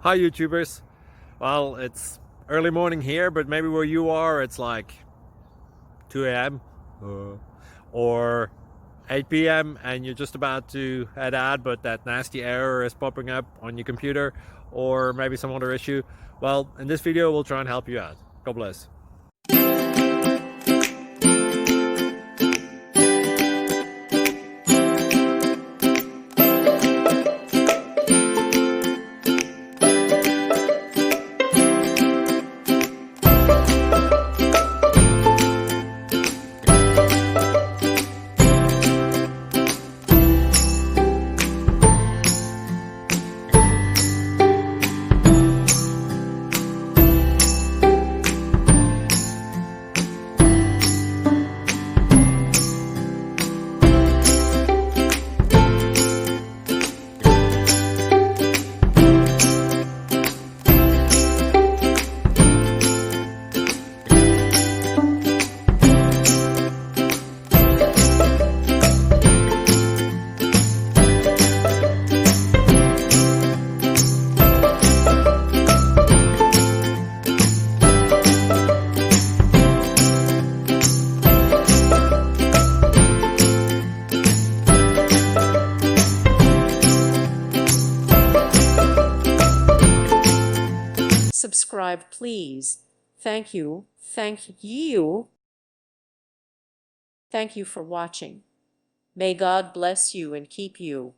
Hi YouTubers. Well, it's early morning here, but maybe where you are it's like 2 a.m. or 8 p.m. and you're just about to head out, but that nasty error is popping up on your computer, or maybe some other issue. Well, in this video we'll try and help you out. God bless. Subscribe, please. Thank you. Thank you. Thank you for watching. May God bless you and keep you.